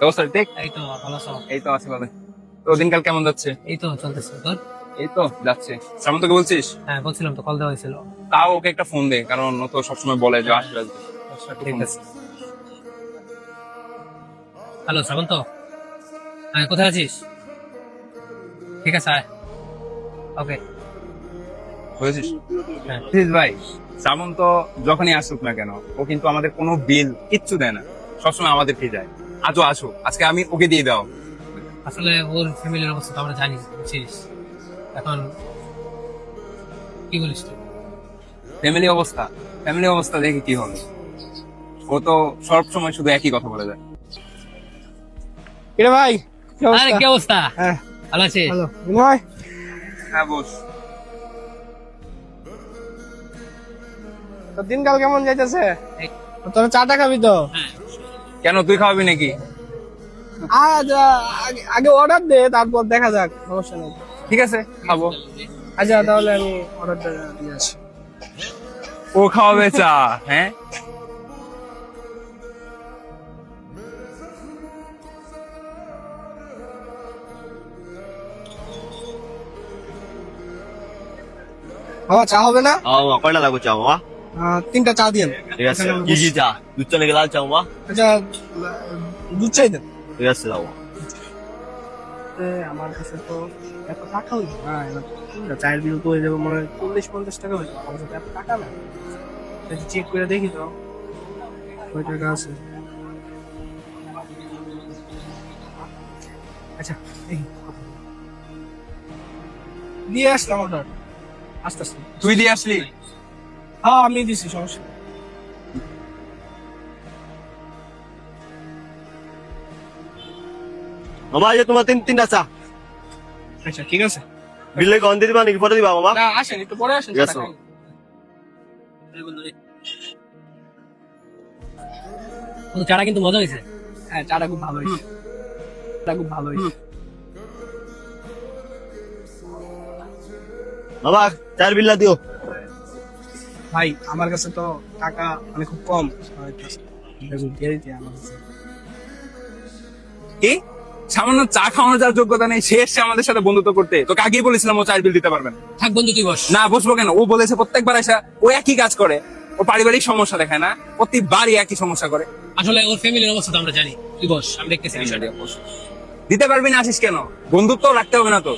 ব্যবস্থা ঠিক? এই তো ভালো আছো? এই তো আছে ভালো। তো দিনকাল কেমন যাচ্ছে? এই তো চলতেছে তোর? এই তো যাচ্ছে। শ্রাবন্তকে বলছিস? হ্যাঁ বলছিলাম তো, কল দেওয়া হয়েছিল। তাও ওকে একটা ফোন দে, কারণ ও তো সবসময় বলে যে আসবে আসবে। ঠিক আছে। হ্যালো শ্রাবন্ত, হ্যাঁ কোথায় আছিস? ঠিক আছে আয়। ওকে। বুঝেছিস? হ্যাঁ বুঝিস ভাই, শ্রাবন্ত যখনই আসুক না কেন, ও কিন্তু আমাদের কোনো বিল কিচ্ছু দেয় না, সবসময় আমাদেরকে যায়। আজও আসুক, আজকে আমি ওকে দিয়ে দাও। আসলে ওর ফ্যামিলির অবস্থা তো আমরা জানি, বুঝছিস? এখন কি বলিস তুই? ফ্যামিলি অবস্থা দেখে কি হবে? ও তো সব সময় শুধু একই কথা বলে যায়। কিরে ভাই, কি আরে কি অবস্থা? অবস্থা? হ্যাঁ ভালো আছিস? ভালো। বিনয়, হ্যাঁ বস। তোর দিনকাল কেমন যাইতেছে? এই- তোরা চাটা খাবি তো? হ্যাঁ কেন, তুই খাওয়াবি নাকি? আজ আগে অর্ডার দে, তারপর দেখা যাক, সমস্যা নেই। ঠিক আছে, খাবো। আচ্ছা তাহলে আমি অর্ডারটা দিয়ে আসি। ও খাওয়াবে চা? হ্যাঁ, বাবা চা হবে না? কয়টা লাগবে চা মামা? 3টা চা দিন। ঠিক আছে, কি কি চা? দুধ চা নাকি লাল চা মামা? আচ্ছা, দুধ চাই দেন। ঠিক আছে দাও। আমার কাছে তো এত টাকা হইবে না, এবার চায়ের বিল তো হয়ে যাবে মনে হয় 40-50 টাকা হইবে। আমার কাছে এত টাকা না, চেক করে দেখি তো কয় টাকা আছে। আচ্ছা এই দিয়ে আসলাম অর্ডার, আস্তে আস্তে। তুই দিয়ে আসলি? হ্যাঁ আমি দিছি, সমস্যা নেই। মামা এই যে তোমার তিনটা চা। আচ্ছা ঠিক আছে। বিলে কন দিয়ে দিবা নাকি পরে দিবা মামা? না আসেন, একটু পরে আসেন। ঠিক আছে। টাকা নেই। ও, চাটা কিন্তু মজা হয়েছে। হ্যাঁ চাটা খুব ভালো হয়েছে, চাটা খুব ভালো হয়েছে। মামা চার বিল্লা দিও। ভাই আমার কাছে তো টাকা মানে খুব কম, দিয়ে দিতে আমার কাছে। কি সামান্য চা খাওয়ানোর যার যোগ্যতা নেই, সে এসছে আমাদের সাথে বন্ধুত্ব করতে? তোকে আগেই বলেছিলাম ও চায়ের বিল দিতে পারবেন। থাক বন্ধু তুই বস। না বসবো কেন? ও বলেছে প্রত্যেকবার আসা ও একই কাজ করে, ও পারিবারিক সমস্যা দেখায় না, প্রতিবারই একই সমস্যা করে। আসলে ওর ফ্যামিলির অবস্থা তো আমরা জানি, তুই বস, আমি দেখতেছি বিষয়টা। দিতে পারবি না, আসিস কেন? বন্ধুত্ব রাখতে হবে না তো?